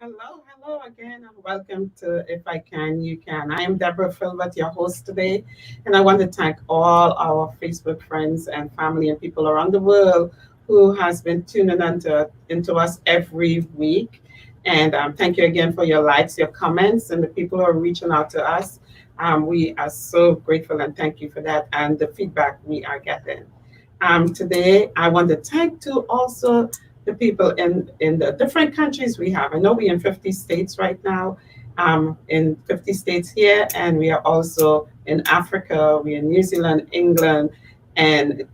Hello again, and welcome to If I Can, You Can. I am Deborah Philbert, your host today, and I want to thank all our Facebook friends and family and people around the world who has been tuning into us every week. And thank you again for your likes, your comments, and the people who are reaching out to us. We are so grateful and thank you for that and the feedback we are getting. Today, I want to thank to also the people in the different countries we have. I know we're in 50 states right now, in 50 states here, and we are also in Africa, we're in New Zealand, England, and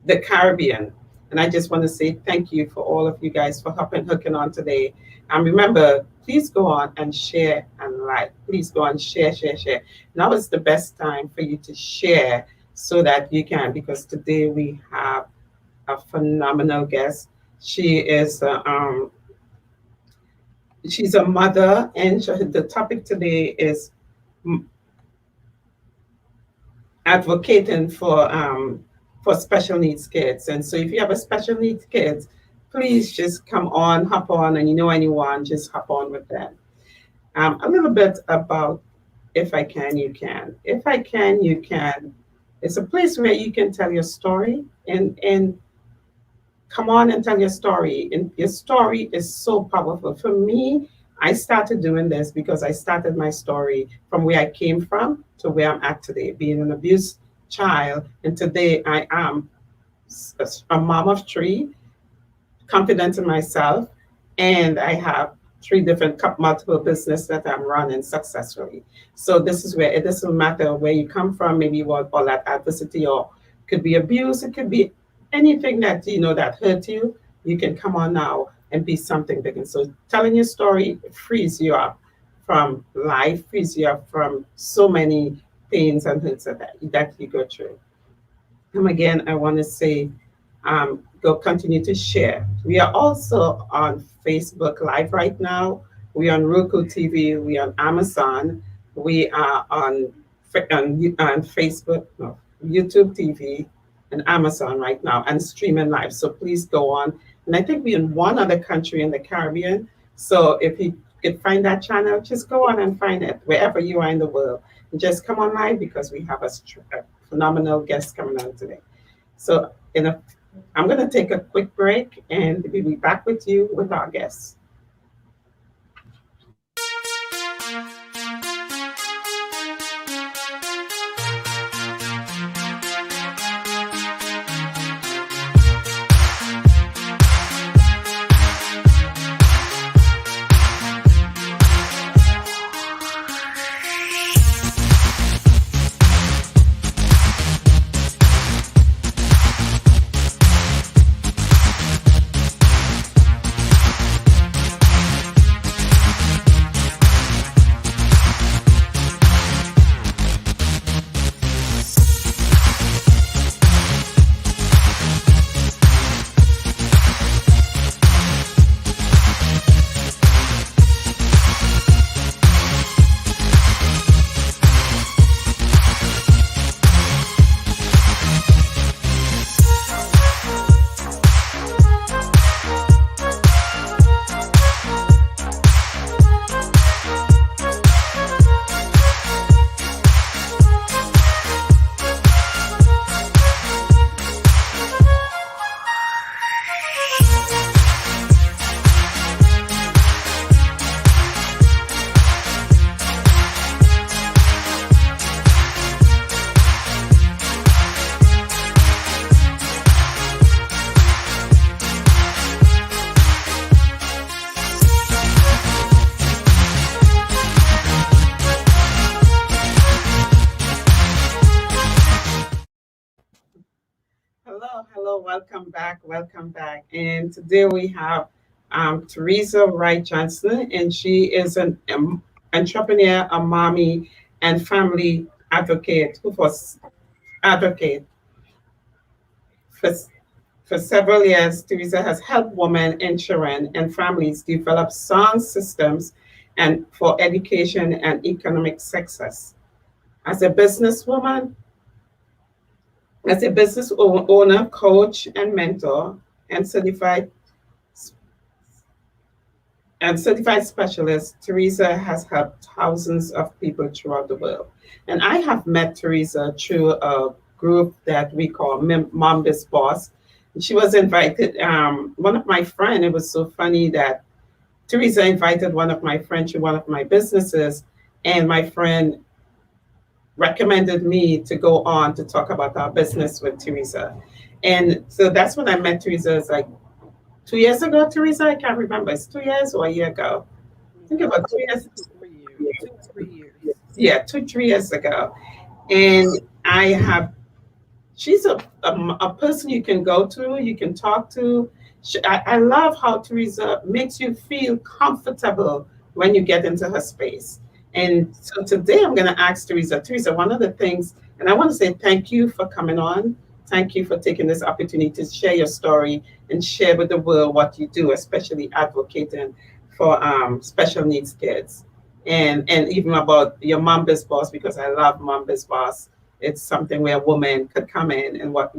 the Caribbean. And I just want to say thank you for all of you guys for hooking on today. And remember, please go on and share and like. Please go on, share. Now is the best time for you to share so that you can, because today we have a phenomenal guest. She is she's a mother, and the topic today is advocating for special needs kids. And so, if you have a special needs kids, please just come on, hop on, and you know anyone, just hop on with them. A little bit about If I Can, You Can. If I Can, You Can. It's a place where you can tell your story and come on and tell your story. And your story is so powerful. For me, I started doing this because I started my story from where I came from to where I'm at today, being an abused child. And today I am a mom of three, confident in myself, and I have three different multiple business that I'm running successfully. So this is where it doesn't matter where you come from, maybe what all that adversity or could be abuse, it could be anything that you know that hurt you, you can come on now and be something big. And so telling your story frees you up from life, frees you up from so many pains and hurts that you go through. And again, I want to say, go continue to share. We are also on Facebook Live right now. We're on Roku TV. We're on Amazon. We are on Facebook, no, YouTube TV, and Amazon right now, and streaming live. So please go on. And I think we're in one other country in the Caribbean. So if you could find that channel, just go on and find it wherever you are in the world. And just come on live because we have a phenomenal guest coming on today. So I'm going to take a quick break and we'll be back with you with our guests. Hello, welcome back. And today we have Teresa Wright Johnson, and she is an entrepreneur, a mommy, and family advocate who was advocate for, for several years. Teresa has helped women and children and families develop sound systems and for education and economic success. As a businesswoman, as a business owner, coach, and mentor, and certified and certified specialist, Teresa has helped thousands of people throughout the world. And I have met Teresa through a group that we call MOM Biz Boss. She was invited, one of my friend, it was so funny that Teresa invited one of my friends to one of my businesses, and my friend recommended me to go on to talk about our business with Teresa. And so that's when I met Teresa. It's like 2 years ago, Teresa. I can't remember. It's 2 years or a year ago. I think about 2 years. 2 3 years, 2 to 3 years. Yeah, 2, 3 years ago. And I have, she's a person you can go to, you can talk to. I love how Teresa makes you feel comfortable when you get into her space. And so today I'm going to ask Teresa, Teresa, one of the things, and I want to say thank you for coming on. Thank you for taking this opportunity to share your story and share with the world what you do, especially advocating for special needs kids. And even about your mom biz boss, because I love mom biz boss. It's something where women could come in, and what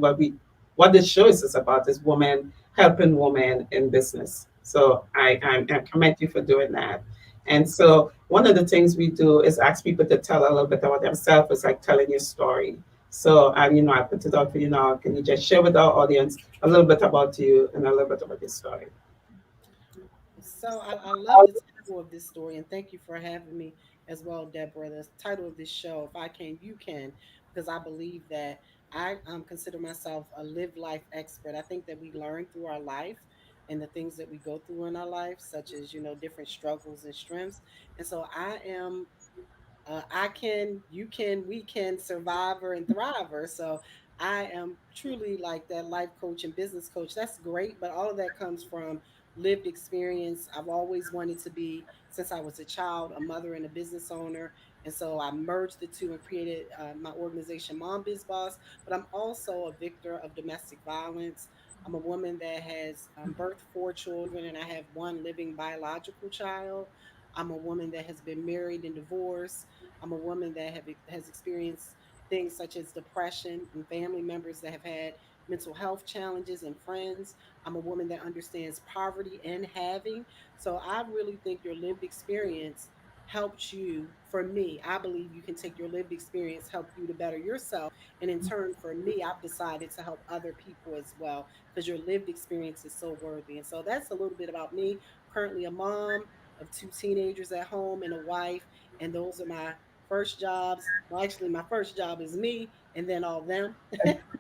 this show is about is women helping women in business. So I commend you for doing that. And so one of the things we do is ask people to tell a little bit about themselves. It's like telling your story. So I put it out for you now. Can you just share with our audience a little bit about you and a little bit about your story? So I love the title of this story, and thank you for having me as well, Deborah. The title of this show, "If I Can, You Can," because I believe that I consider myself a live life expert. I think that we learn through our life and the things that we go through in our life, such as different struggles and strengths. And so I am I can, you can, we can, survivor and thriver. So I am truly like that life coach and business coach. That's great, but all of that comes from lived experience. I've always wanted to be, since I was a child, a mother and a business owner. And so I merged the two and created my organization, MOM Biz Boss. But I'm also a victor of domestic violence. I'm a woman that has birthed 4 children, and I have one living biological child. I'm a woman that has been married and divorced. I'm a woman that has experienced things such as depression and family members that have had mental health challenges and friends. I'm a woman that understands poverty and having. So I really think your lived experience helps you. For me, I believe you can take your lived experience, help you to better yourself. And in turn, for me, I've decided to help other people as well because your lived experience is so worthy. And so that's a little bit about me. Currently a mom of 2 teenagers at home and a wife. And those are my first jobs. Well, actually, my first job is me and then all them.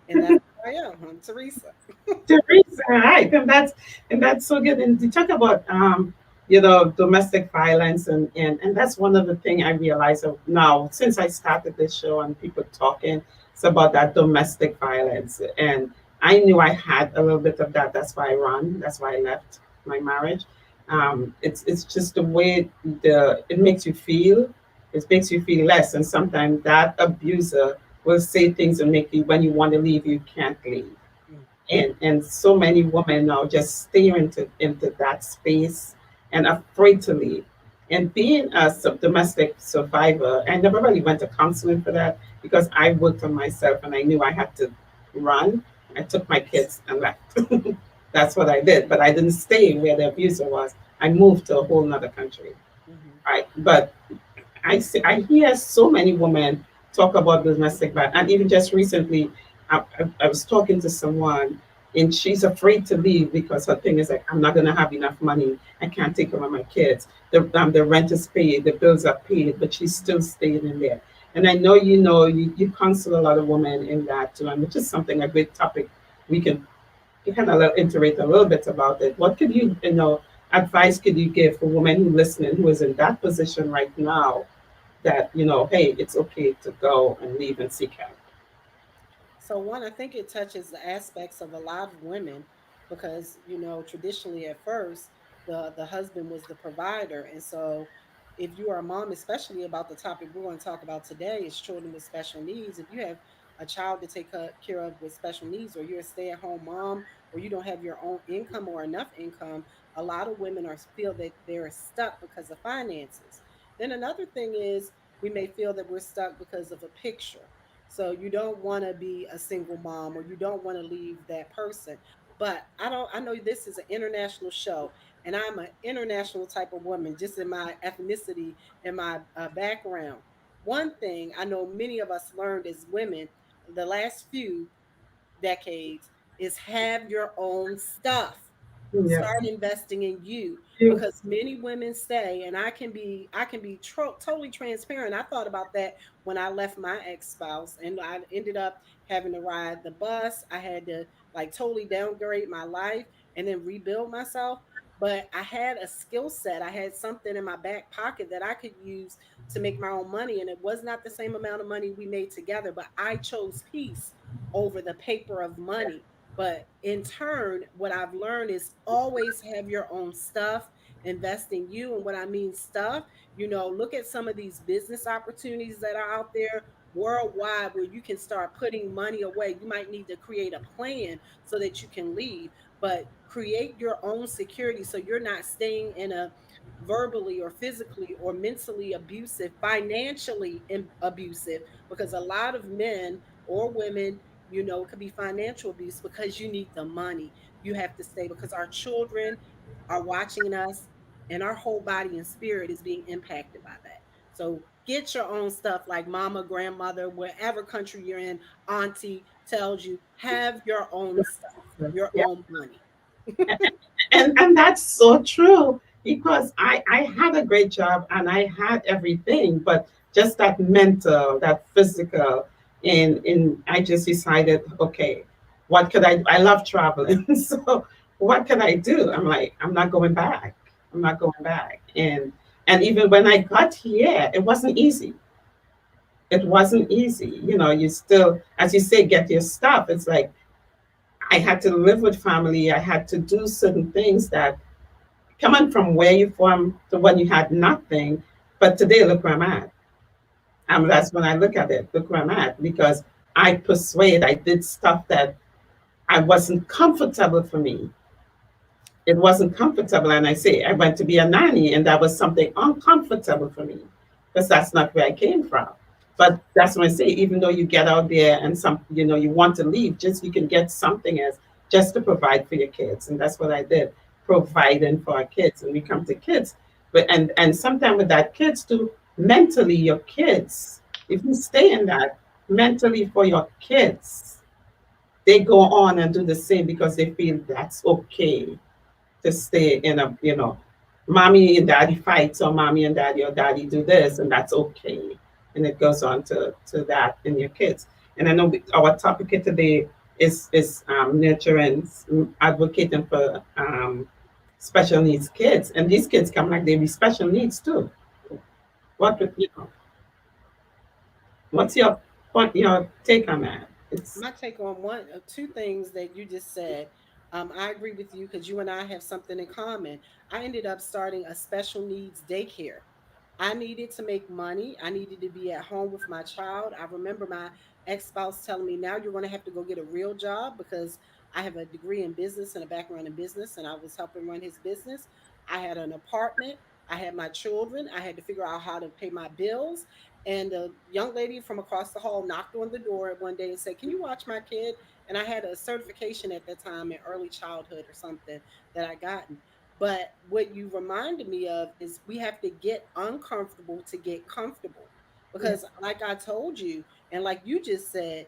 And that's who I am. I'm Teresa. Teresa, right? And that's so good. And to talk about domestic violence, and that's one of the thing I realize of now since I started this show and people talking, it's about that domestic violence. And I knew I had a little bit of that. That's why I run. That's why I left my marriage. It's just the way it makes you feel. It makes you feel less, and sometimes that abuser will say things and make you when you want to leave, you can't leave. Mm. And so many women now just stay into that space and afraid to leave. And being a domestic survivor, I never really went to counseling for that because I worked on myself and I knew I had to run. I took my kids and left. That's what I did, but I didn't stay where the abuser was. I moved to a whole nother country, Hmm. right? But I hear so many women talk about domestic violence, and even just recently, I was talking to someone, and she's afraid to leave because her thing is like, I'm not gonna have enough money. I can't take care of my kids. The rent is paid, the bills are paid, but she's still staying in there. And I know you counsel a lot of women in that too, and which is something a great topic we can kind of iterate a little bit about it. What could advice could you give for women who listening who is in that position right now that hey, it's okay to go and leave and seek help. So one, I think it touches the aspects of a lot of women because traditionally at first the husband was the provider, and so if you are a mom, especially about the topic we're going to talk about today is children with special needs. If you have a child to take care of with special needs, or you're a stay-at-home mom, or you don't have your own income or enough income, a lot of women are feel that they're stuck because of finances. Then another thing is we may feel that we're stuck because of a picture. So you don't want to be a single mom or you don't want to leave that person. But I know this is an international show, and I'm an international type of woman, just in my ethnicity and my background. One thing I know many of us learned as women the last few decades is have your own stuff. Yeah. Start investing in you, You. because many women say, and I can be totally transparent. I thought about that when I left my ex-spouse, and I ended up having to ride the bus. I had to like totally downgrade my life and then rebuild myself. But I had a skill set. I had something in my back pocket that I could use to make my own money. And it was not the same amount of money we made together, but I chose peace over the paper of money. But in turn, what I've learned is always have your own stuff, invest in you. And what I mean stuff, look at some of these business opportunities that are out there worldwide where you can start putting money away. You might need to create a plan so that you can leave, but create your own security so you're not staying in a verbally or physically or mentally abusive, financially abusive, because a lot of men or women, it could be financial abuse because you need the money. You have to stay because our children are watching us, and our whole body and spirit is being impacted by that. So get your own stuff, like mama, grandmother, wherever country you're in, auntie tells you, have your own stuff, your Yeah. own money. And that's so true because I had a great job and I had everything, but just that mental, that physical, and I just decided, okay, what could I love traveling. So what can I do? I'm like, I'm not going back. I'm not going back. And even when I got here, it wasn't easy. It wasn't easy. You still, as you say, get your stuff. It's like I had to live with family. I had to do certain things that coming from where you from to when you had nothing. But today, look where I'm at. That's when I look at it. Look where I'm at because I did stuff that I wasn't comfortable for me. It wasn't comfortable, and I say I went to be a nanny, and that was something uncomfortable for me because that's not where I came from. But that's when I say, even though you get out there and you want to leave, just you can get something as just to provide for your kids, and that's what I did, providing for our kids. And we come to kids, but and sometimes with that kids too, mentally your kids, if you stay in that mentally for your kids, they go on and do the same because they feel that's okay to stay in mommy and daddy fights or mommy and daddy or daddy do this and that's okay. And it goes on to that in your kids. And I know our topic here today is nurturing, advocating for special needs kids. And these kids come like they be special needs too. What would what's your point, your take on that? It's My take on two things that you just said. I agree with you because you and I have something in common. I ended up starting a special needs daycare. I needed to make money. I needed to be at home with my child. I remember my ex-spouse telling me, now you're going to have to go get a real job, because I have a degree in business and a background in business, and I was helping run his business. I had an apartment. I had my children. I had to figure out how to pay my bills. And a young lady from across the hall knocked on the door one day and said, can you watch my kid? And I had a certification at that time in early childhood or something that I gotten. But what you reminded me of is we have to get uncomfortable to get comfortable. yeah, Because, like I told you, and like you just said,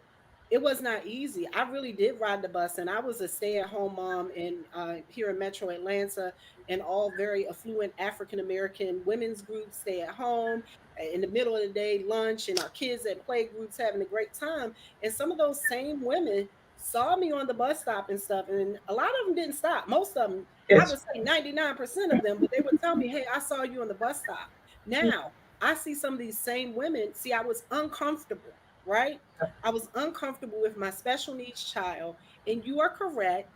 it was not easy. I really did ride the bus, and I was a stay-at-home mom in here in Metro Atlanta, and all very affluent African American women's groups stay at home in the middle of the day, lunch, and our kids at play groups having a great time. And some of those same women saw me on the bus stop and stuff, and a lot of them didn't stop. Most of them, I it's would say 99% of them, but they would tell me, hey, I saw you on the bus stop. Now, I see some of these same women. See, I was uncomfortable, right? I was uncomfortable with my special needs child. And you are correct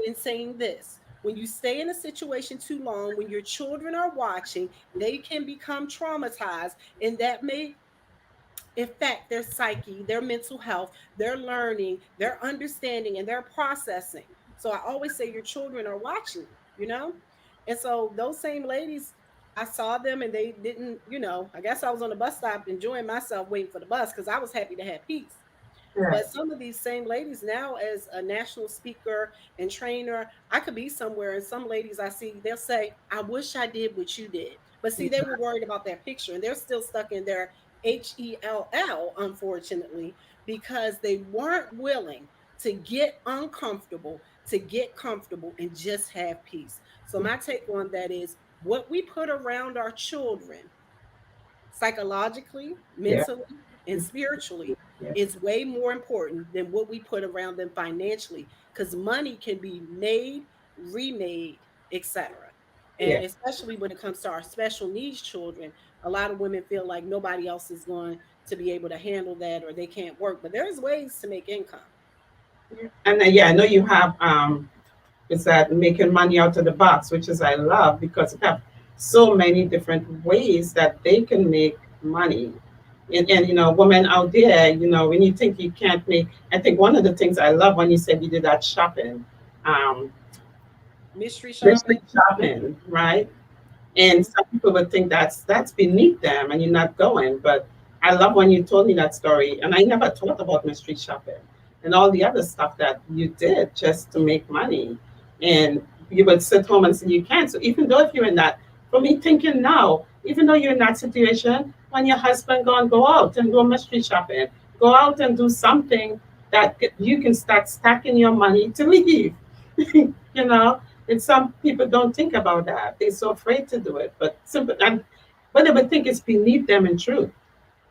in saying this. When you stay in a situation too long, when your children are watching, they can become traumatized, and that may affect their psyche, their mental health, their learning, their understanding, and their processing. So I always say your children are watching you. And so those same ladies, I saw them and they didn't, I guess I was on the bus stop enjoying myself waiting for the bus because I was happy to have peace. Yeah. But some of these same ladies now, as a national speaker and trainer, I could be somewhere and some ladies I see, they'll say, I wish I did what you did. But see, they were worried about that picture and they're still stuck in their HELL, unfortunately, because they weren't willing to get uncomfortable, to get comfortable and just have peace. So, my take on that is what we put around our children psychologically, Yeah. mentally, and spiritually Yeah. is way more important than what we put around them financially because money can be made, remade, etc. And Yeah. especially when it comes to our special needs children, a lot of women feel like nobody else is going to be able to handle that or they can't work. But there's ways to make income. And yeah, I know you have is that making money out of the box, which is I love because you have so many different ways that they can make money. And women out there, when you think you can't make, I think one of the things I love when you said you did that shopping, um, Mystery shopping. mystery shopping, right? And Hmm. some people would think that's beneath them and you're not going. But I love when you told me that story. And I never thought about mystery shopping and all the other stuff that you did just to make money. And you would sit home and say you can't. So even though if you're in that, for me thinking now, even though you're in that situation, when your husband go out and go mystery shopping, go out and do something that you can start stacking your money to leave. you know and some people don't think about that. They're so afraid to do it. But they would think it's beneath them in truth.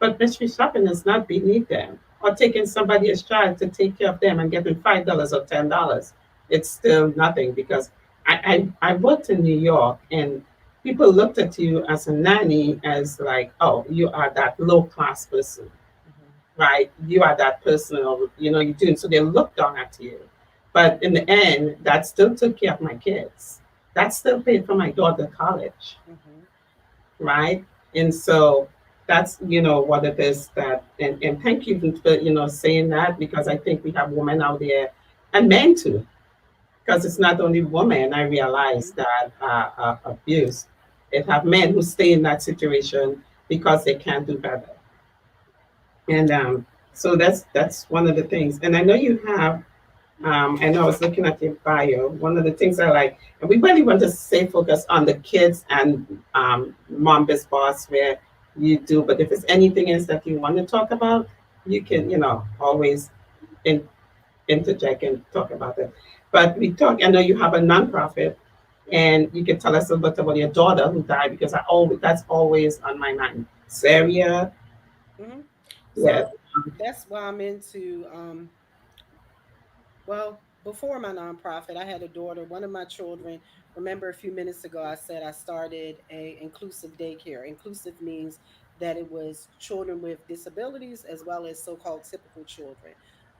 But mystery shopping is not beneath them. Or taking somebody's child to take care of them and getting $5 or $10. It's still nothing because I worked in New York and people looked at you as a nanny as like, oh, you are that low class person, Hmm. right? You are that person, or you're doing. So they look down at you. But in the end, that still took care of my kids. That still paid for my daughter college, Hmm. right? And so that's what it is that. And thank you for saying that because I think we have women out there and men too. Because it's not only women. I realize Hmm. that abuse. It have men who stay in that situation because they can't do better. And so that's one of the things. And I know you have. I know I was looking at your bio. One of the things I like, and we really want to stay focused on the kids and Mom Biz Boss where you do. But if there's anything else that you want to talk about, you can, always in, interject and talk about it. But we talk. I know you have a nonprofit, and you can tell us a little bit about your daughter who died because that's always on my mind. Saria, Hmm. yeah. So that's why I'm into well, before my nonprofit, I had a daughter. One of my children, remember a few minutes ago, I said I started a inclusive daycare. Inclusive means that it was children with disabilities as well as so-called typical children.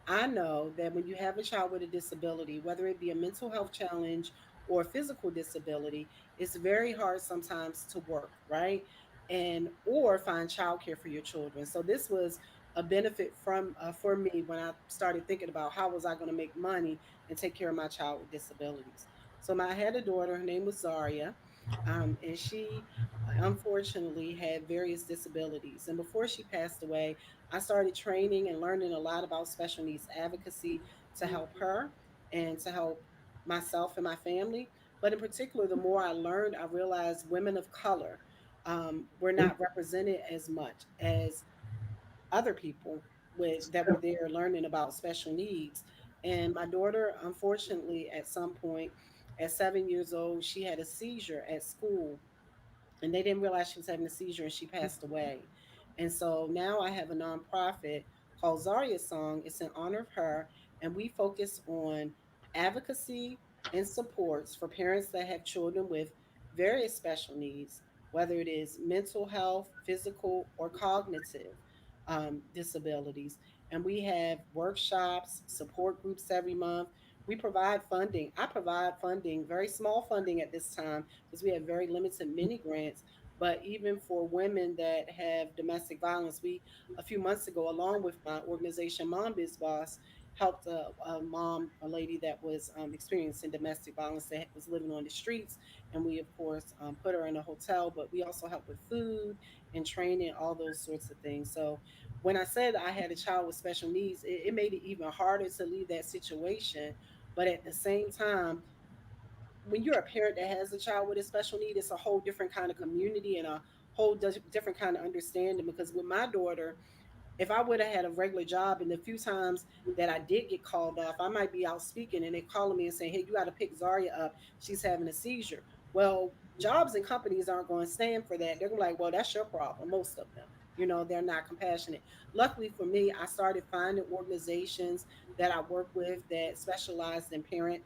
I know that when you have a child with a disability, whether it be a mental health challenge or a physical disability, it's very hard sometimes to work, right? And or find childcare for your children. So this was a benefit from for me when I started thinking about how was I going to make money and take care of my child with disabilities. So I had a daughter. Her name was Zaria, and she unfortunately had various disabilities. And before she passed away, I started training and learning a lot about special needs advocacy to help her and to help myself and my family. But in particular, the more I learned, I realized women of color were not represented as much as other people that were there learning about special needs. And my daughter, unfortunately, at some point, at 7 years old, she had a seizure at school and they didn't realize she was having a seizure and she passed away. And so now I have a nonprofit called Zaria Song. It's in honor of her, and we focus on advocacy and supports for parents that have children with various special needs, whether it is mental health, physical, or cognitive disabilities. And we have workshops, support groups every month. We provide funding. I provide funding, very small funding at this time, because we have very limited mini grants. But even for women that have domestic violence, we a few months ago, along with my organization, MOM Biz Boss, helped a mom, a lady that was experiencing domestic violence that was living on the streets. And we, of course, put her in a hotel, but we also help with food and training, all those sorts of things. So when I said I had a child with special needs, it made it even harder to leave that situation. But at the same time, when you're a parent that has a child with a special need, it's a whole different kind of community and a whole different kind of understanding. Because with my daughter, if I would have had a regular job and the few times that I did get called off, I might be out speaking and they calling me and saying, "Hey, you got to pick Zaria up. She's having a seizure." Well, jobs and companies aren't going to stand for that. They're gonna be like, "Well, that's your problem." Most of them, they're not compassionate. Luckily for me, I started finding organizations that I work with that specialized in parent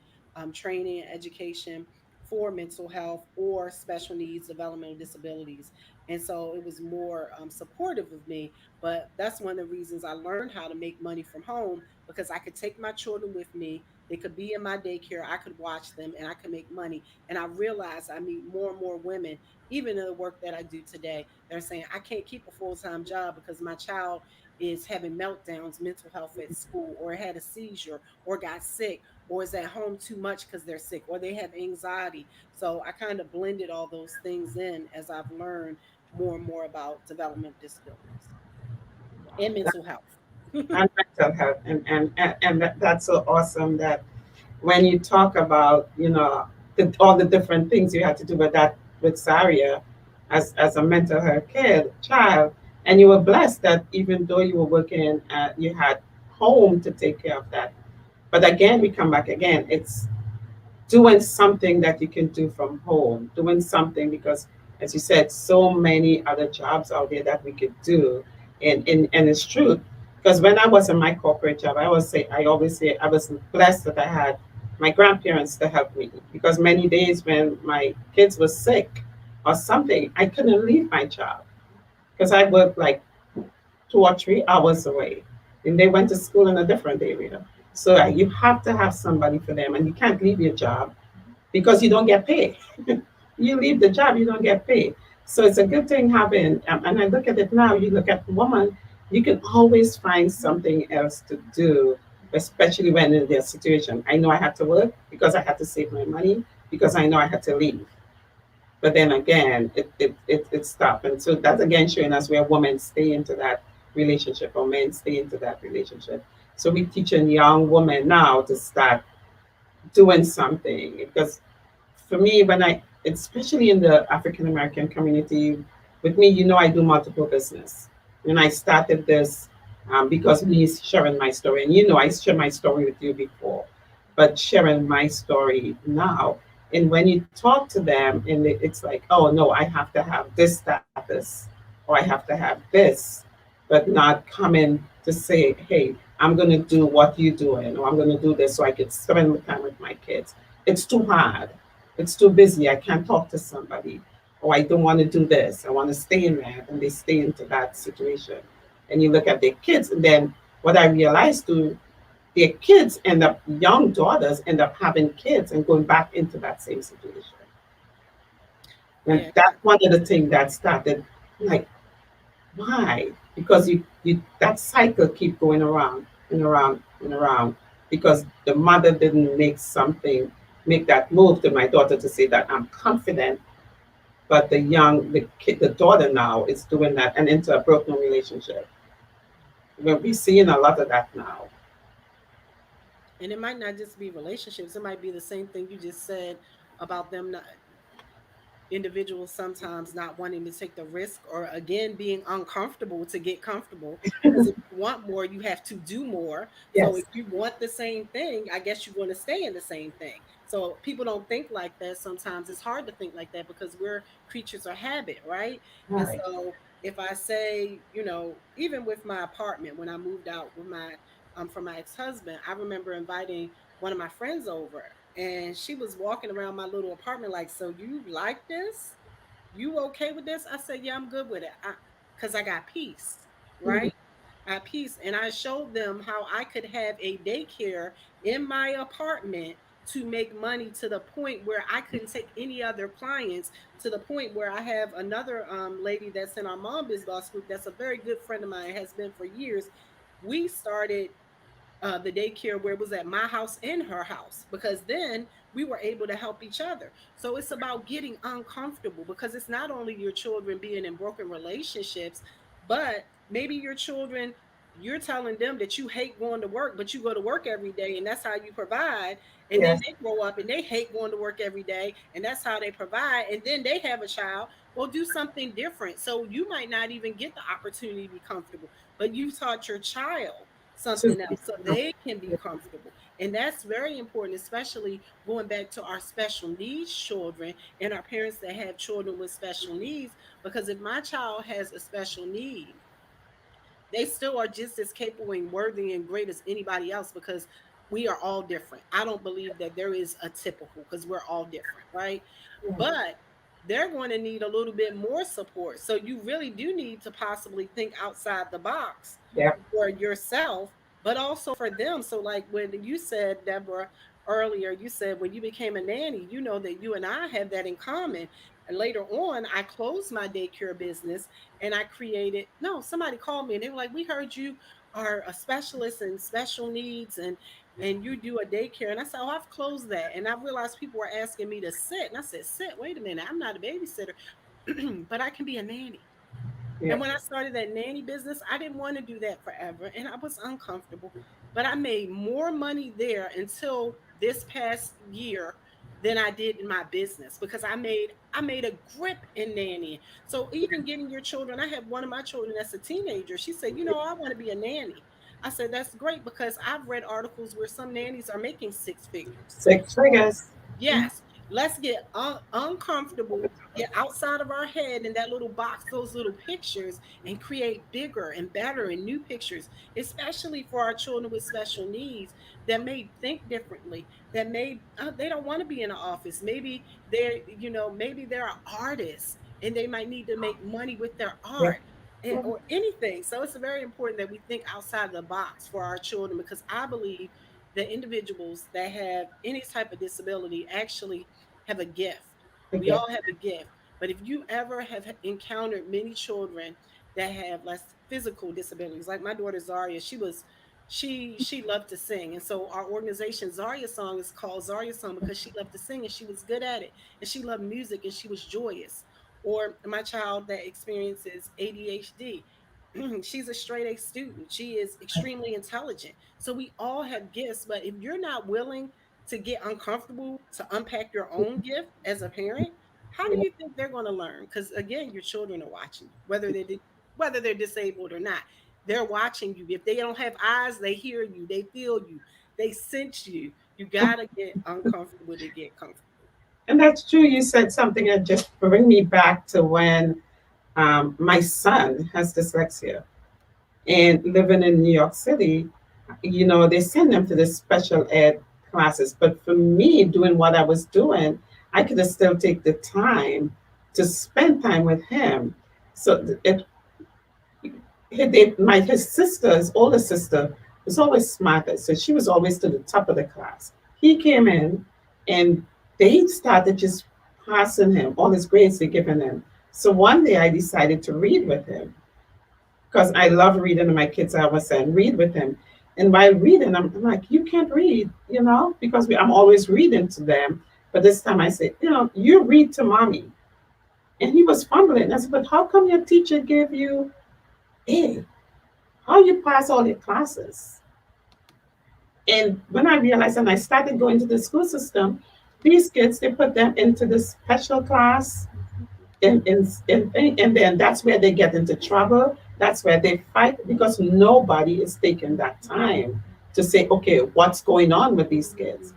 training and education for mental health or special needs, developmental disabilities. And so it was more supportive of me, but that's one of the reasons I learned how to make money from home, because I could take my children with me. They could be in my daycare. I could watch them and I could make money. And I realized I meet more and more women, even in the work that I do today. They're saying, I can't keep a full time job because my child is having meltdowns, mental health at school, or had a seizure, or got sick, or is at home too much because they're sick, or they have anxiety. So I kind of blended all those things in as I've learned more and more about developmental disabilities and mental health. And mental health. That's so awesome that when you talk about, all the different things you had to do with that, with Zaria as a mental health child, and you were blessed that even though you were working, you had home to take care of that. But again, we come back again. It's doing something that you can do from home, doing something because, as you said, so many other jobs out there that we could do. And it's true. Because when I was in my corporate job, I always say I was blessed that I had my grandparents to help me. Because many days when my kids were sick or something, I couldn't leave my job because I worked like 2 or 3 hours away. And they went to school in a different area. So you have to have somebody for them, and you can't leave your job because you don't get paid. You leave the job, you don't get paid. So it's a good thing having, and I look at it now, you look at women, you can always find something else to do, especially when in their situation. I know I had to work because I had to save my money, because I know I had to leave. But then again, it stopped. And so that's again showing us where women stay into that relationship or men stay into that relationship. So we're teaching young women now to start doing something because for me, especially in the African American community, with me, I do multiple business. And I started this because me sharing my story. And I shared my story with you before, but sharing my story now. And when you talk to them, and it's like, oh no, I have to have this status, or I have to have this, but not coming to say, hey, I'm going to do what you're doing, or I'm going to do this so I can spend more time with my kids. It's too hard. It's too busy. I can't talk to somebody. Or I don't want to do this. I want to stay in that. And they stay into that situation. And you look at their kids. And then what I realized too, their kids end up, young daughters end up having kids and going back into that same situation. And Yeah. that's one of the things that started like, why? Because you that cycle keep going around and around and around because the mother didn't make that move to my daughter to say that I'm confident, but the daughter now is doing that and into a broken relationship. We're seeing a lot of that now. And it might not just be relationships, it might be the same thing you just said about them not, individuals sometimes not wanting to take the risk, or again being uncomfortable to get comfortable, because if you want more you have to do more. So Yes. if you want the same thing, I guess you're going to stay in the same thing. So people don't think like that. Sometimes it's hard to think like that because we're creatures of habit, right? And Right. so if I say, even with my apartment, when I moved out with my from my ex-husband, I remember inviting one of my friends over, and she was walking around my little apartment like, "So you like this? You okay with this?" I said, "Yeah, I'm good with it. Because I got peace, Mhm. right? I had peace." And I showed them how I could have a daycare in my apartment to make money, to the point where I couldn't take any other clients, to the point where I have another lady that's in our Mom Biz Boss group that's a very good friend of mine, has been for years. We started the daycare where it was at my house and her house, because then we were able to help each other. So it's about getting uncomfortable, because it's not only your children being in broken relationships, but maybe your children, you're telling them that you hate going to work, but you go to work every day and that's how you provide. And then Yes. they grow up and they hate going to work every day and that's how they provide. And then they have a child. Well, do something different. So you might not even get the opportunity to be comfortable, but you taught your child To something else so they can be comfortable. And that's very important, especially going back to our special needs children and our parents that have children with special needs. Because if my child has a special need, they still are just as capable and worthy and great as anybody else, because we are all different. I don't believe that there is a typical, because we're all different, right? But they're going to need a little bit more support. So you really do need to possibly think outside the box yeah, for yourself, but also for them. So, like when you said, Deborah, earlier, you said when you became a nanny, you know that you and I have that in common. And later on, I closed my daycare business and I created, no, somebody called me and they were like, we heard you are a specialist in special needs and you do a daycare. And I said, oh, I've closed that. And I realized people were asking me to sit. And I said, sit, wait a minute, I'm not a babysitter, but I can be a nanny. And yeah, when I started that nanny business, I didn't want to do that forever and I was uncomfortable. But I made more money there until this past year than I did in my business, because I made a grip in nanny. So even getting your children, I have one of my children that's a teenager. She said, "You know, I want to be a nanny." I said, "That's great, because I've read articles where some nannies are making six figures." six So figures. yes, let's get uncomfortable, get outside of our head in that little box, those little pictures, and create bigger and better and new pictures, especially for our children with special needs that may think differently, that may, they don't want to be in an office. Maybe maybe they're artists and they might need to make money with their Yeah, art. Or anything. So it's very important that we think outside the box for our children, because I believe that individuals that have any type of disability actually have a gift. We again. all have a gift. But if you ever have encountered many children that have less physical disabilities, like my daughter Zaria, she loved to sing. And so our organization Zaria Song is called Zaria Song because she loved to sing and she was good at it. And she loved music and she was joyous. Or my child that experiences ADHD, she's a straight A student. She is extremely intelligent. So we all have gifts, but if you're not willing to get uncomfortable to unpack your own gift as a parent, how do you think they're going to learn? Because again, your children are watching you, whether they're disabled or not. They're watching you. If they don't have eyes, they hear you, they feel you, they sense you. You gotta get uncomfortable to get comfortable. And that's true. You said something that just bring me back to when my son has dyslexia and living in New York City. They send them to the special ed classes. But for me, doing what I was doing, I could have still take the time to spend time with him. So his sister, his older sister, was always smarter. So she was always to the top of the class. He came in and they started just passing him all his grades they're giving him. So one day I decided to read with him because I love reading to my kids. I was saying, read with him. And by reading, I'm like, you can't read, because I'm always reading to them. But this time I said, you read to mommy. And he was fumbling. I said, but how come your teacher gave you A? How you pass all your classes? And when I realized and I started going to the school system, these kids, they put them into the special class and then that's where they get into trouble. That's where they fight because nobody is taking that time to say, okay, what's going on with these kids?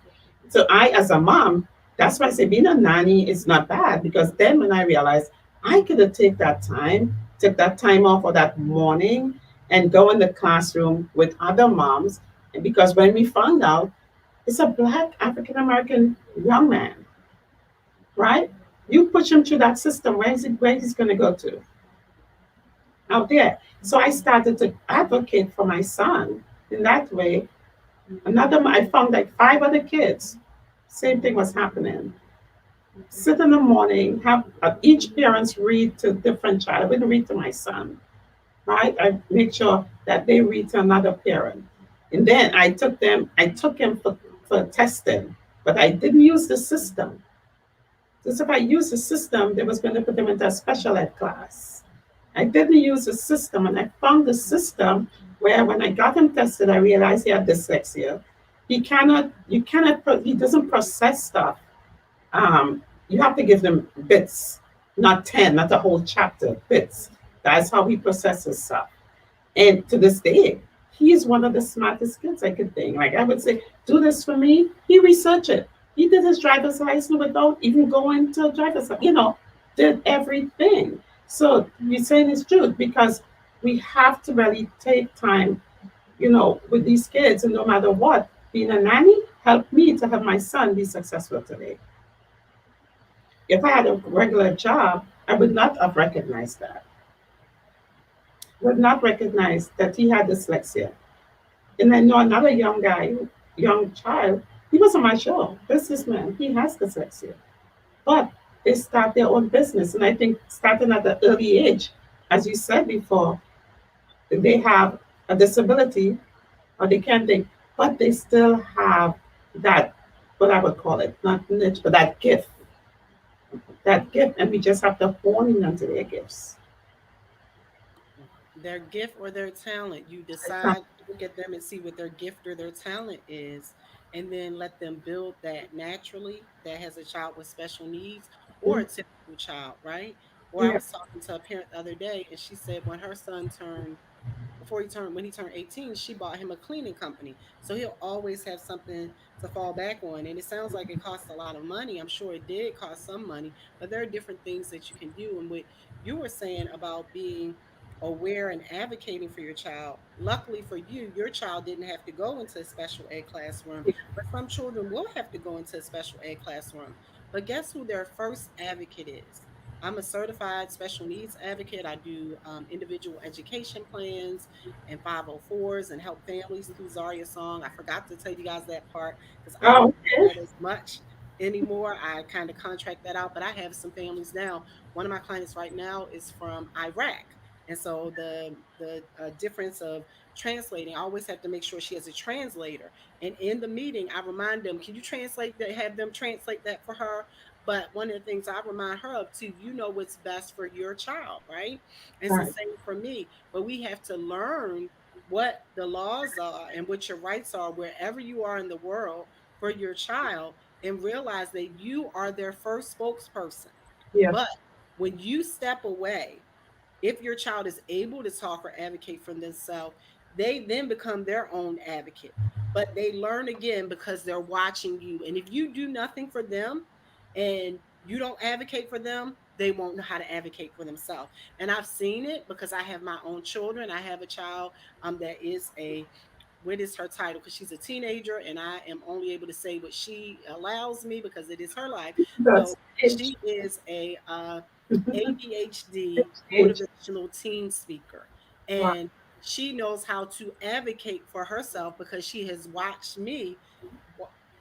So I, as a mom, that's why I say being a nanny is not bad because then when I realized I could have take that time off for that morning and go in the classroom with other moms. And because when we found out it's a black African American young man, right? You push him through that system, where he's gonna go to? Out there. So I started to advocate for my son in that way. I found like five other kids. Same thing was happening. Sit in the morning, have each parents read to a different child. I wouldn't read to my son, right? I make sure that they read to another parent. And then I took him for testing, but I didn't use the system. Because if I used the system, they was going to put him into a special ed class. I didn't use the system, and I found the system where when I got him tested, I realized he had dyslexia. He doesn't process stuff. You have to give them bits, not 10, not a whole chapter, bits. That's how he processes stuff. And to this day, he is one of the smartest kids I could think. Like I would say, do this for me. He researched it. He did his driver's license without even going to did everything. So you're saying it's true because we have to really take time, with these kids, and no matter what, being a nanny helped me to have my son be successful today. If I had a regular job, I would not have recognized that. Would not recognize that he had dyslexia. And I know another young child, he was on my show, businessman, he has dyslexia. But they start their own business. And I think starting at the early age, as you said before, they have a disability or they can't think, but they still have that, what I would call it, not niche, but that gift. And we just have to hone into their gifts. Their gift or their talent. You decide to look at them and see what their gift or their talent is, and then let them build that naturally. That has a child with special needs or a typical child, right? Or I Yeah. was talking to a parent the other day, and she said when her son turned when he turned 18, she bought him a cleaning company. So he'll always have something to fall back on. And it sounds like it costs a lot of money. I'm sure it did cost some money, but there are different things that you can do. And what you were saying about being aware and advocating for your child, luckily for you, your child didn't have to go into a special ed classroom, but some children will have to go into a special ed classroom. But guess who their first advocate is? I'm a certified special needs advocate. I do individual education plans and 504s and help families through Zaria Song. I forgot to tell you guys that part because I Oh, don't do okay. that as much anymore. I kind of contract that out, but I have some families now. One of my clients right now is from Iraq. And so the difference of translating, I always have to make sure she has a translator. And in the meeting, I remind them, can you translate that? Have them translate that for her. But one of the things I remind her of too, you know what's best for your child, right? It's the Right. same for me. But we have to learn what the laws are and what your rights are wherever you are in the world for your child and realize that you are their first spokesperson. But Yes. when you step away, if your child is able to talk or advocate for themselves, they then become their own advocate. But they learn again because they're watching you. And if you do nothing for them and you don't advocate for them, they won't know how to advocate for themselves. And I've seen it because I have my own children. I have a child that is a what is her title because she's a teenager and I am only able to say what she allows me because it is her life. That's So she is a ADHD age. motivational teen speaker. Wow. And she knows how to advocate for herself because she has watched me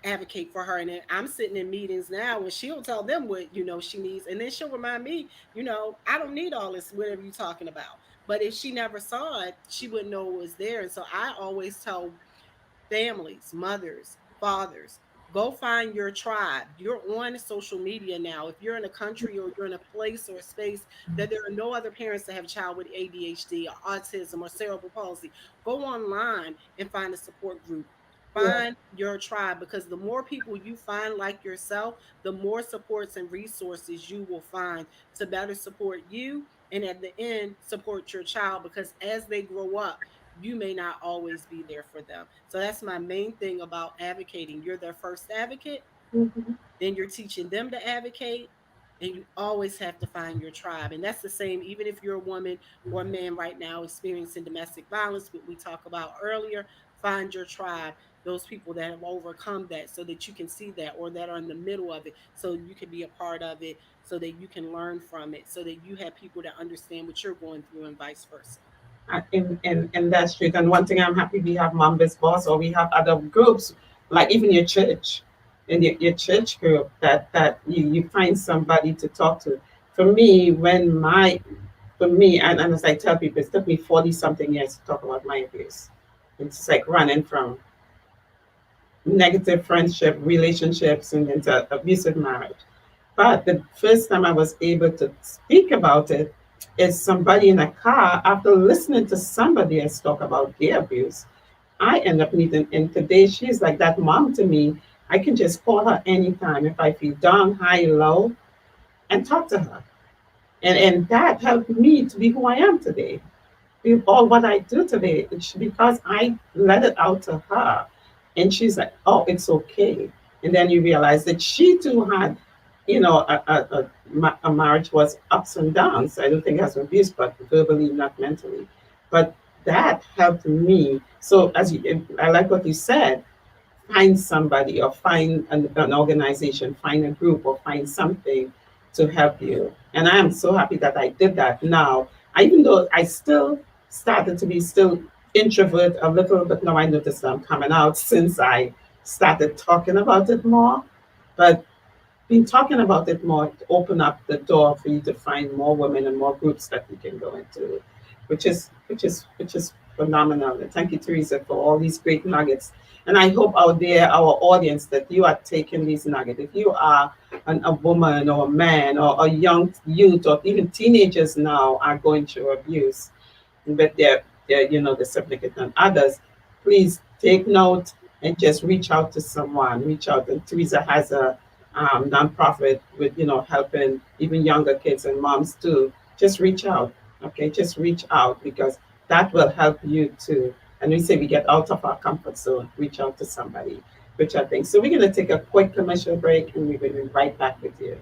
advocate for her. And then I'm sitting in meetings now and she'll tell them what, she needs. And then she'll remind me, I don't need all this, whatever you're talking about. But if she never saw it, she wouldn't know it was there. And so I always tell families, mothers, fathers, go find your tribe. You're on social media now. If you're in a country or you're in a place or a space that there are no other parents that have a child with ADHD or autism or cerebral palsy, go online and find a support group. Yeah. Find your tribe because the more people you find like yourself, the more supports and resources you will find to better support you and at the end support your child because as they grow up, you may not always be there for them. So that's my main thing about advocating. You're their first advocate, Mhm. then you're teaching them to advocate, and you always have to find your tribe. And that's the same, even if you're a woman or a man right now experiencing domestic violence, what we talked about earlier, find your tribe, those people that have overcome that so that you can see that or that are in the middle of it so you can be a part of it so that you can learn from it so that you have people that understand what you're going through and vice versa. In that street. And one thing I'm happy we have MOM Biz Boss, or we have other groups, like even your church, in your church group, that you find somebody to talk to. For me, and as I tell people, it took me 40 something years to talk about my abuse. It's like running from negative friendship, relationships, and into abusive marriage. But the first time I was able to speak about it is somebody in a car after listening to somebody else talk about their abuse. I end up meeting, and today she's like that mom to me. I can just call her anytime if I feel down, high, low, and talk to her. And that helped me to be who I am today. All what I do today, it's because I let it out to her. And she's like, oh, it's okay. And then you realize that she too had, a marriage was ups and downs. I don't think it has abuse, but verbally, not mentally. But that helped me. So I like what you said, find somebody or find an organization, find a group or find something to help you. And I am so happy that I did that now. Even though I still started to be still introvert a little, but now I notice I'm coming out since I started talking about it more. But been talking about it more to open up the door for you to find more women and more groups that you can go into, which is phenomenal. And thank you, Teresa, for all these great nuggets. And I hope out there, our audience, that you are taking these nuggets. If you are a woman or a man or a young youth or even teenagers now are going through abuse, but they're the significant others, please take note and just reach out to someone. Reach out. And Teresa has a nonprofit with helping even younger kids and moms too. Just reach out. Okay, just reach out because that will help you too. And we say we get out of our comfort zone, reach out to somebody, which I think. So we're going to take a quick commercial break and we're going to be right back with you.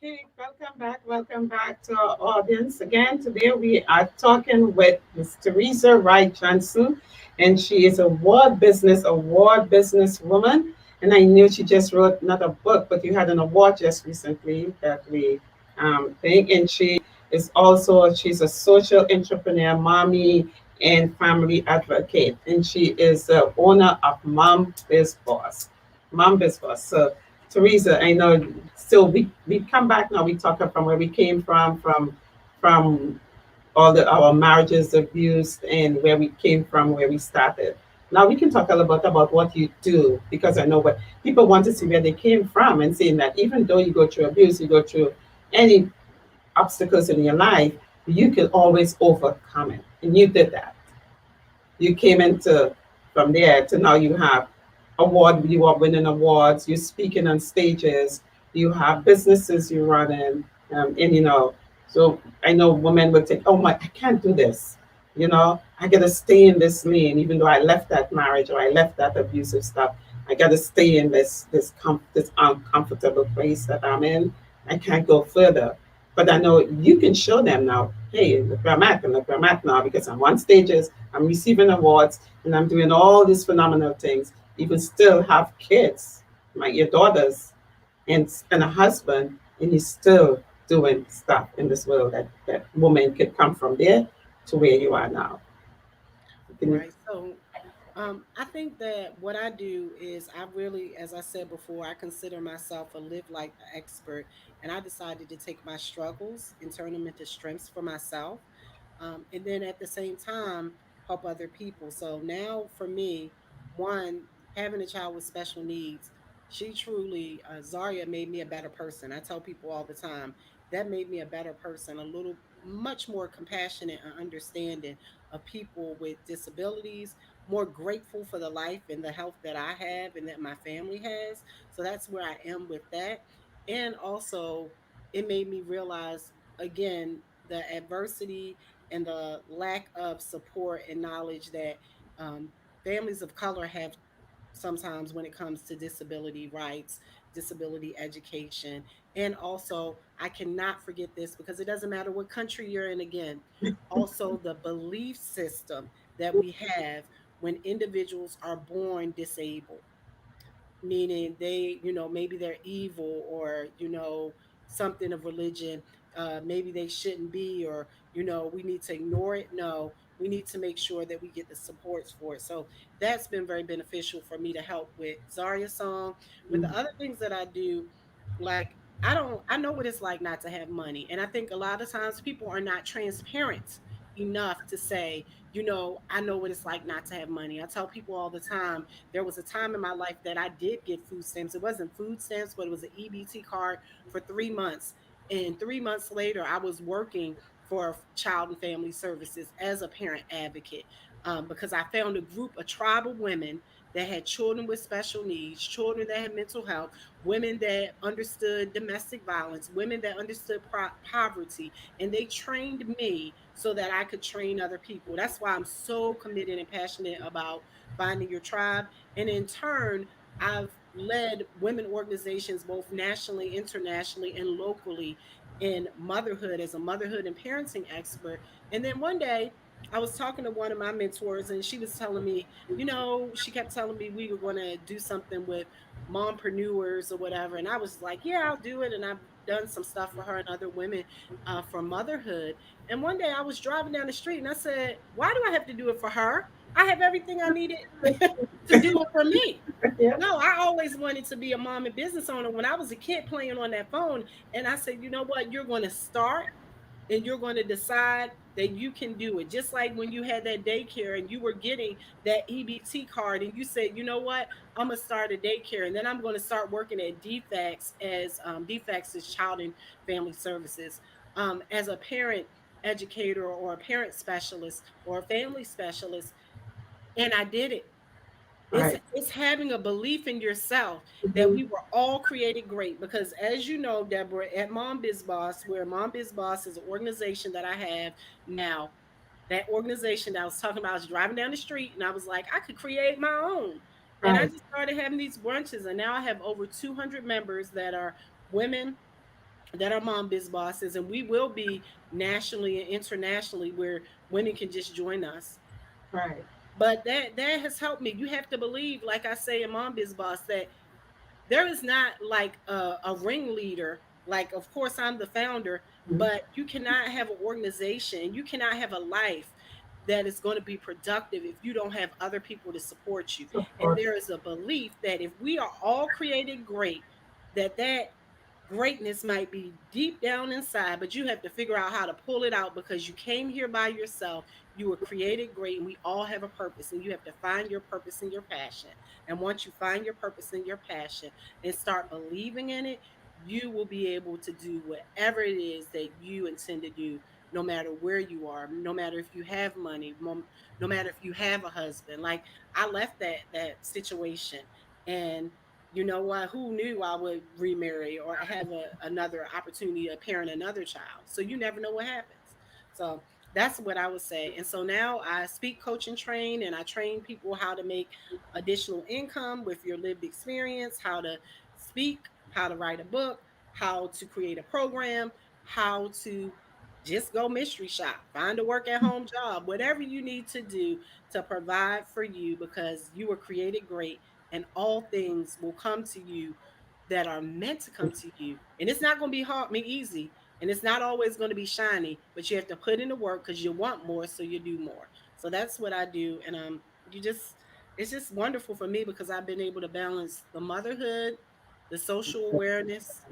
Okay, welcome back to our audience. Again, today we are talking with Ms. Teresa Wright Johnson, and she is a award business woman. And I knew she just wrote not a book, but you had an award just recently that we think. And she's a social entrepreneur, mommy, and family advocate. And she is the owner of MOM Biz Boss. MOM Biz Boss. So Teresa, I know. So we come back now. We talk from where we came from all our marriages abused, and where we came from, where we started. Now we can talk a little bit about what you do, because I know what people want to see where they came from, and saying that even though you go through abuse, you go through any obstacles in your life, you can always overcome it, and you did that. You came into from there to now you have you are winning awards, you're speaking on stages, you have businesses you run in, and so I know women would think, oh my, I can't do this. I gotta stay in this lane, even though I left that marriage or I left that abusive stuff. I gotta stay in this uncomfortable place that I'm in. I can't go further. But I know you can show them now, hey, look where I'm at, and look where I'm at now, because I'm on stages, I'm receiving awards, and I'm doing all these phenomenal things. Even still have kids, your daughters, and a husband, and he's still doing stuff in this world that woman could come from there to where you are now. Can you? Right. So I think that what I do is I really, as I said before, I consider myself a live life expert, and I decided to take my struggles and turn them into strengths for myself, and then at the same time help other people. So now for me, one, having a child with special needs, she truly, Zaria made me a better person. I tell people all the time that made me a better person, a little much more compassionate and understanding of people with disabilities, more grateful for the life and the health that I have and that my family has. So that's where I am with that. And also, it made me realize again the adversity and the lack of support and knowledge that um, families of color have sometimes when it comes to disability rights, disability education. And also, I cannot forget this because it doesn't matter what country you're in again. Also, the belief system that we have when individuals are born disabled, meaning they, maybe they're evil or, something of religion, maybe they shouldn't be, or, we need to ignore it. No, we need to make sure that we get the supports for it. So that's been very beneficial for me to help with Zarya's song. With the other things that I do, like, I know what it's like not to have money. And I think a lot of times people are not transparent enough to say, I know what it's like not to have money. I tell people all the time, there was a time in my life that I did get food stamps. It wasn't food stamps, but it was an EBT card for 3 months. And 3 months later, I was working for Child and Family Services as a parent advocate, because I found a group, a tribe of women that had children with special needs, children that had mental health, women that understood domestic violence, women that understood poverty, and they trained me so that I could train other people. That's why I'm so committed and passionate about finding your tribe. And in turn, I've led women organizations both nationally, internationally, and locally in motherhood as a motherhood and parenting expert. And then one day, I was talking to one of my mentors, and she was telling me, she kept telling me we were going to do something with mompreneurs or whatever. And I was like, yeah, I'll do it. And I've done some stuff for her and other women for motherhood. And one day I was driving down the street and I said, why do I have to do it for her? I have everything I needed to do it for me. Yeah. No, I always wanted to be a mom and business owner when I was a kid playing on that phone. And I said, you know what? You're going to start and you're going to decide that you can do it. Just like when you had that daycare and you were getting that EBT card and you said, you know what? I'm going to start a daycare and then I'm going to start working at DFACS as DFACS is Child and Family Services, as a parent educator or a parent specialist or a family specialist. And I did it. Right. It's having a belief in yourself that Mhm. we were all created great. Because as you know, Deborah, at Mom Biz Boss, where Mom Biz Boss is an organization that I have now, that organization that I was talking about, I was driving down the street and I was like, I could create my own. And I Right. just started having these brunches, and now I have over 200 members that are women that are Mom Biz Bosses, and we will be nationally and internationally where women can just join us. Right. But that has helped me. You have to believe, like I say in Mom Biz Boss, that there is not like a ringleader. Like, of course, I'm the founder, Mhm. but you cannot have an organization, you cannot have a life that is going to be productive if you don't have other people to support you. And Support. there is a belief that if we are all created great, that greatness might be deep down inside, but you have to figure out how to pull it out because you came here by yourself. You were created great, and we all have a purpose, and you have to find your purpose and your passion. And once you find your purpose and your passion and start believing in it, you will be able to do whatever it is that you intend to do, no matter where you are, no matter if you have money, no matter if you have a husband. Like, I left that situation, and you know what? Who knew I would remarry or have another opportunity to parent another child? So you never know what happens. So that's what I would say. And so now I speak, coach, and train, and I train people how to make additional income with your lived experience, how to speak, how to write a book, how to create a program, how to just go mystery shop, find a work at home job, whatever you need to do to provide for you because you were created great, and all things will come to you that are meant to come to you. And it's not going to be hard, I mean, easy. And it's not always going to be shiny, but you have to put in the work because you want more, so you do more. So that's what I do. And you just, it's just wonderful for me because I've been able to balance the motherhood, the social awareness,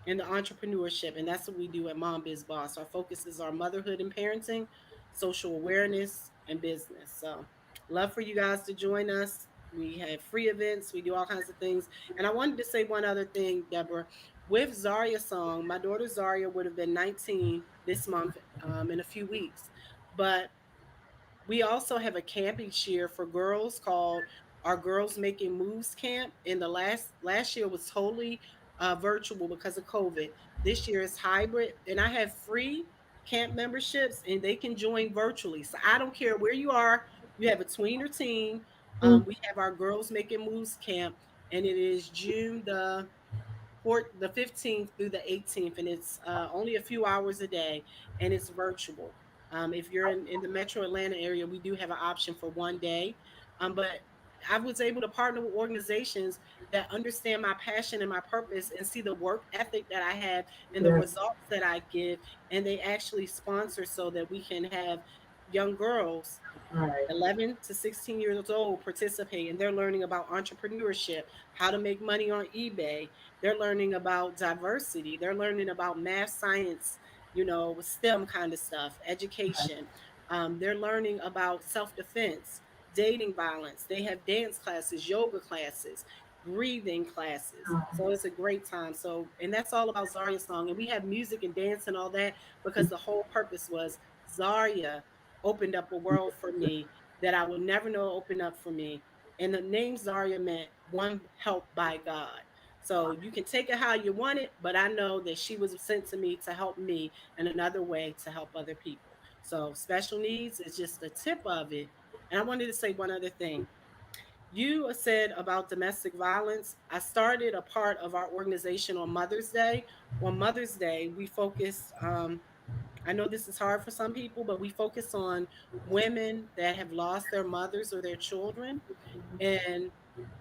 and the entrepreneurship. And that's what we do at Mom Biz Boss. Our focus is our motherhood and parenting, social awareness, and business. So love for you guys to join us. We have free events, we do all kinds of things. And I wanted to say one other thing, Deborah. With Zaria Song, my daughter Zaria would have been 19 this month, in a few weeks. But we also have a camp each year for girls called our Girls Making Moves Camp. And the last year was totally virtual because of COVID. This year is hybrid, and I have free camp memberships, and they can join virtually. So I don't care where you are. You have a tween or teen. Mm, We have our Girls Making Moves Camp, and it is June the 15th through the 18th, and it's only a few hours a day, and it's virtual. If you're in the metro Atlanta area, we do have an option for one day. But I was able to partner with organizations that understand my passion and my purpose and see the work ethic that I have and the yes, results that I give. And they actually sponsor so that we can have young girls right, 11 to 16 years old participate, and they're learning about entrepreneurship, how to make money on eBay. They're learning about diversity. They're learning about math, science, STEM kind of stuff, right, education. They're learning about self defense, dating violence. They have dance classes, yoga classes, breathing classes. So it's a great time. So, and that's all about Zaria Song. And we have music and dance and all that because the whole purpose was Zaria opened up a world for me that I would never know opened up for me. And the name Zaria meant one helped by God. So you can take it how you want it, but I know that she was sent to me to help me and another way to help other people. So special needs is just the tip of it. And I wanted to say one other thing. You said about domestic violence. I started a part of our organization on Mother's Day. On Mother's Day, we focused I know this is hard for some people, but we focus on women that have lost their mothers or their children. And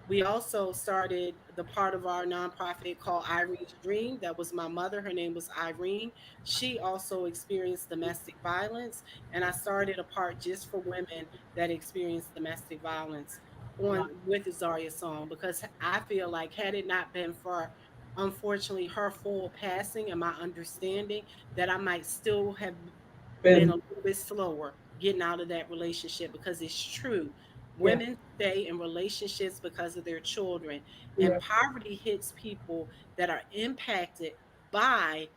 we also started the part of our nonprofit called Irene's Dream. That was my mother. Her name was Irene. She also experienced domestic violence. And I started a part just for women that experienced domestic violence on with Zaria Song because I feel like had it not been for unfortunately her full passing and my understanding that I might still have been a been, little bit slower getting out of that relationship because it's true. yeah, Women stay in relationships because of their children, and yeah, poverty hits people that are impacted by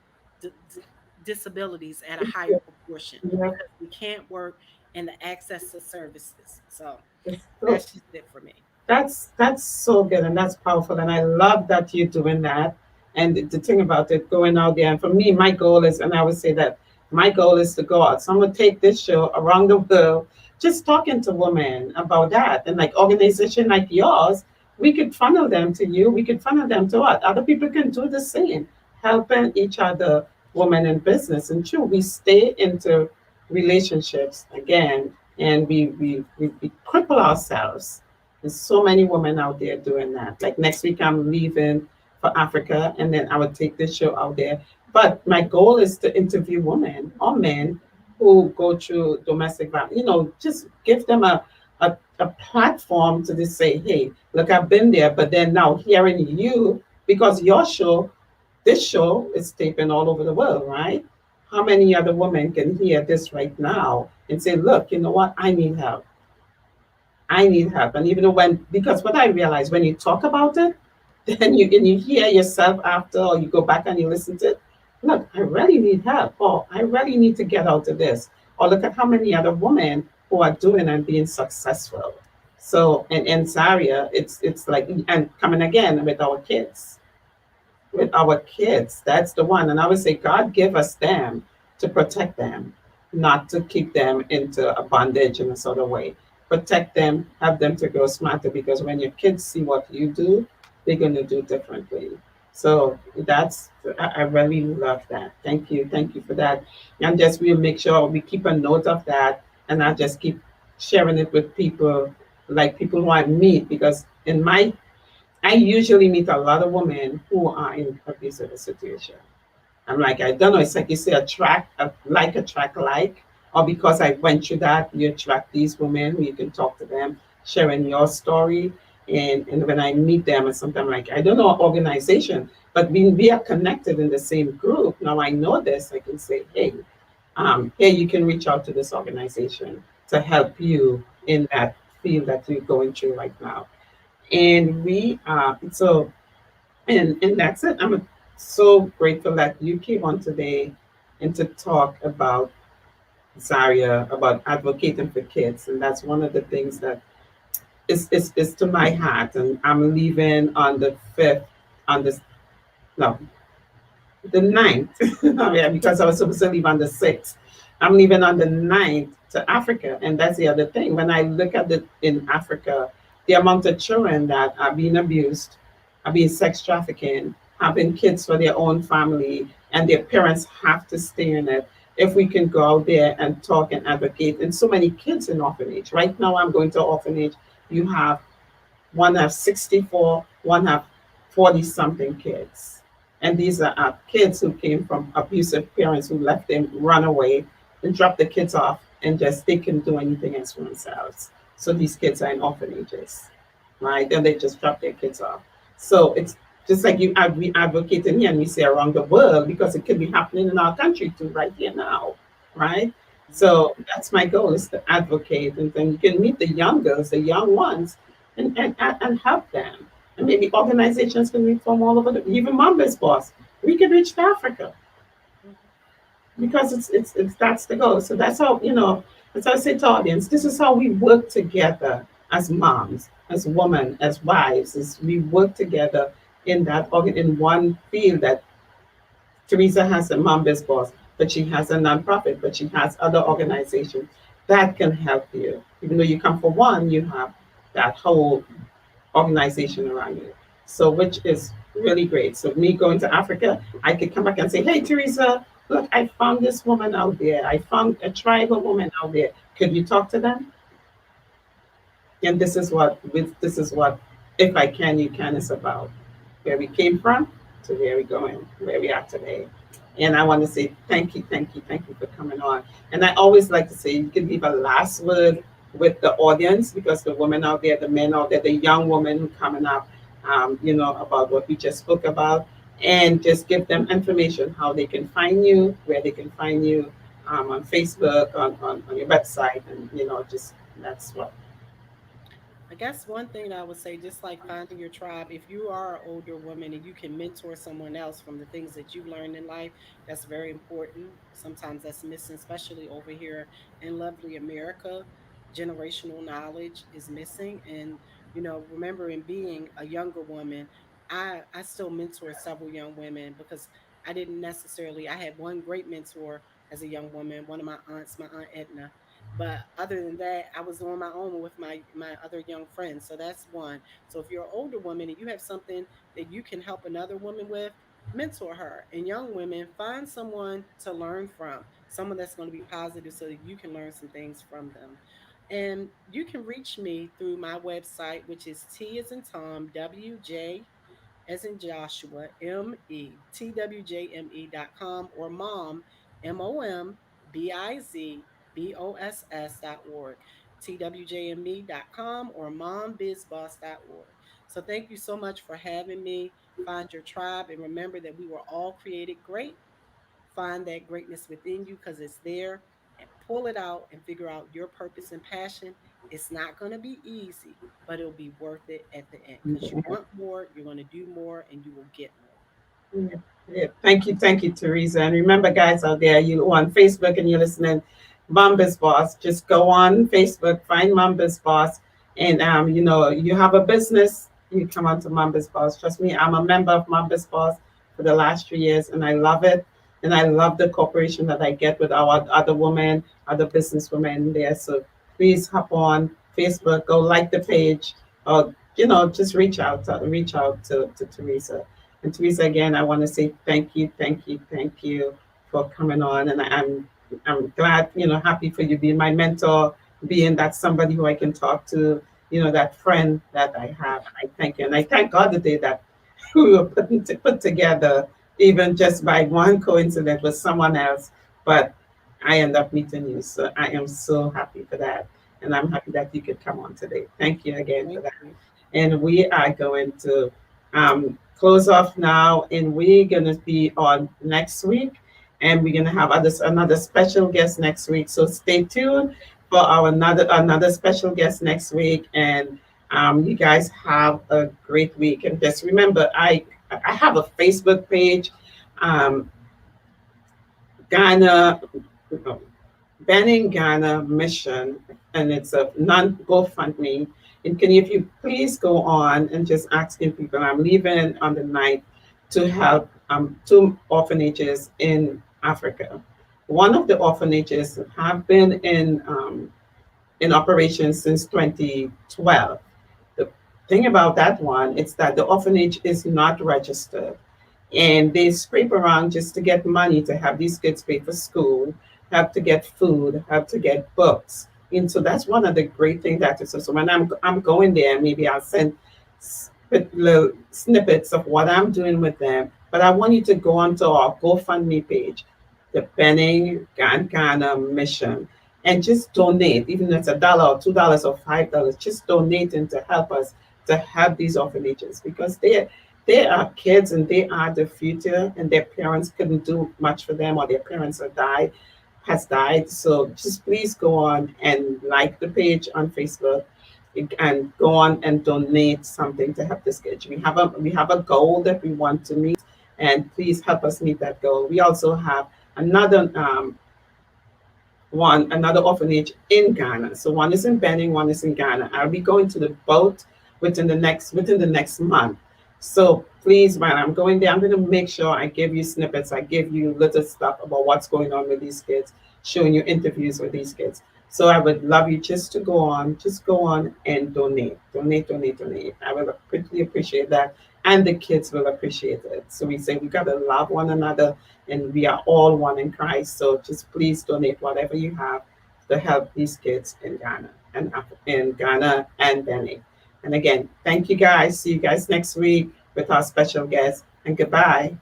d- d- disabilities at a higher yeah, proportion yeah. because we can't work and the access to services. So It's so, that's just it for me. that's so good and that's powerful, and I love that you're doing that. And the thing about it, going out there, and for me, my goal is, and I would say that my goal is to go out. So I'm gonna take this show around the world, just talking to women about that, and like organization like yours, we could funnel them to you. We could funnel them to us. Other people can do the same, helping each other, women in business. And true, we stay into relationships again, and we cripple ourselves. There's so many women out there doing that. Like next week, I'm leaving for Africa, and then I would take this show out there. But my goal is to interview women or men who go through domestic violence. Just give them a platform to just say, hey, look, I've been there, but then now hearing you, because this show is taping all over the world, right? How many other women can hear this right now and say, look, you know what? I need help. I need help. And even because what I realize when you talk about it, then you hear yourself after, or you go back and you listen to it. Look, I really need help. Or I really need to get out of this. Or look at how many other women who are doing and being successful. So, and Zaria, it's like, and coming again with our kids. That's the one. And I would say God give us them to protect them, not to keep them into a bondage in a sort of way. Protect them, have them to grow smarter, because when your kids see what you do, they're going to do differently. So I really love that. Thank you. Thank you for that. And just we'll make sure we keep a note of that, and I just keep sharing it with people, like people who I meet, because in my I usually meet a lot of women who are in abusive situation. I'm like, I don't know. It's like you say, attract like, or because I went through that, you attract these women who you can talk to them, sharing your story. And when I meet them, and sometimes like, I don't know organization, but we are connected in the same group. Now I know this. I can say, hey, hey, you can reach out to this organization to help you in that field that you're going through right now. And we so and that's it. I'm so grateful that you came on today and to talk about Zaria, about advocating for kids. And that's one of the things that is to my heart. And I'm leaving on the 5th, on this, no, the 9th, yeah, because I was supposed to leave on the 6th. I'm leaving on the 9th to Africa. And that's the other thing. When I look at it in Africa, the amount of children that are being abused, are being sex trafficking, having kids for their own family, and their parents have to stay in it. If we can go out there and talk and advocate, and so many kids in orphanage. Right now, I'm going to orphanage. You have one have 64, one have 40 something kids. And these are kids who came from abusive parents who left them, run away, and dropped the kids off, and just they can do anything else for themselves. So these kids are in orphanages, right? And they just drop their kids off. So it's just like we advocate in here and we say around the world because it could be happening in our country too, right here now, right? So that's my goal is to advocate, and then you can meet the young girls, the young ones, and help them. And maybe organizations can reach from all over even MOM Biz Boss. We can reach to Africa because it's that's the goal. So that's how, as I say to audience, this is how we work together as moms, as women, as wives, is we work together in that in one field that Teresa has a MOM Biz Boss, but she has a nonprofit, but she has other organizations that can help you. Even though you come for one, you have that whole organization around you. So, which is really great. So, me going to Africa, I could come back and say, hey, Teresa, look, I found this woman out there. I found a tribal woman out there. Could you talk to them? And this is what, if I can, you can is about. Where we came from to where we're going, where we are today. And I want to say thank you, thank you, thank you for coming on. And I always like to say you can leave a last word with the audience because the women out there, the men out there, the young women who coming up, about what we just spoke about, and just give them information how they can find you, where they can find you on Facebook, on your website, and just that's what. I guess one thing I would say, just like finding your tribe, if you are an older woman and you can mentor someone else from the things that you've learned in life, that's very important. Sometimes that's missing, especially over here in lovely America. Generational knowledge is missing. And, remembering being a younger woman, I still mentor several young women because I didn't necessarily, I had one great mentor as a young woman, one of my aunts, my Aunt Edna, but other than that, I was on my own with my other young friends. So that's one. So if you're an older woman and you have something that you can help another woman with, mentor her. And young women, find someone to learn from, someone that's going to be positive so that you can learn some things from them. And you can reach me through my website, which is T as in Tom, WJ as in Joshua, METWJME.com, or mom, MOMBIZBOSS.org, TWJME.com, or mombizboss.org. So thank you so much for having me. Find your tribe and remember that we were all created great. Find that greatness within you because it's there and pull it out and figure out your purpose and passion. It's not going to be easy, but it'll be worth it at the end because you want more, you're going to do more, and you will get more. Yeah, yeah. Thank you, Teresa. And remember, guys out there, you on Facebook and you're listening, Mambas Boss. Just go on Facebook, find Mambas Boss, and you have a business, you come on to Mambas Boss. Trust me, I'm a member of Mambas Boss for the last 3 years, and I love it. And I love the cooperation that I get with our other women, other business women there. So please hop on Facebook, go like the page, or just reach out to Teresa. And Teresa, again, I want to say thank you, thank you, thank you for coming on. And I'm glad, happy for you being my mentor, being that somebody who I can talk to. that friend that I have. I thank you. And I thank God the day that we were put together, even just by one coincidence with someone else. But I end up meeting you. So I am so happy for that. And I'm happy that you could come on today. Thank you again for Thank that. you. And we are going to close off now, and we're going to be on next week, and we're going to have another special guest next week. So stay tuned for our another special guest next week, and you guys have a great week. And just remember, I have a Facebook page, um, Ghana. Banning Ghana mission, and it's a non GoFundMe. And can if you please go on and just asking people, I'm leaving on the night to help two orphanages in Africa. One of the orphanages have been in operation since 2012. The thing about that one is that the orphanage is not registered, and they scrape around just to get money to have these kids pay for school, have to get food, have to get books. And so that's one of the great things that is. So when I'm going there, maybe I'll send little snippets of what I'm doing with them. But I want you to go onto our GoFundMe page, the Penning Ghana Mission, and just donate, even if it's $1 or $2 or $5. Just donating to help us to help these orphanages, because they are kids and they are the future, and their parents couldn't do much for them, or their parents has died. So just please go on and like the page on Facebook, and go on and donate something to help this kid. We have a goal that we want to meet, and please help us meet that goal. We also have another another orphanage in Ghana. So one is in Benin, one is in Ghana. I'll be going to the boat within the next month. So please, when I'm going there, I'm going to make sure I give you snippets. I give you little stuff about what's going on with these kids, showing you interviews with these kids. So I would love you just go on and donate. I will greatly appreciate that, and the kids will appreciate it. So we say we gotta love one another, and we are all one in Christ. So just please donate whatever you have to help these kids in Ghana and Benin. And again, thank you guys. See you guys next week with our special guest. And goodbye.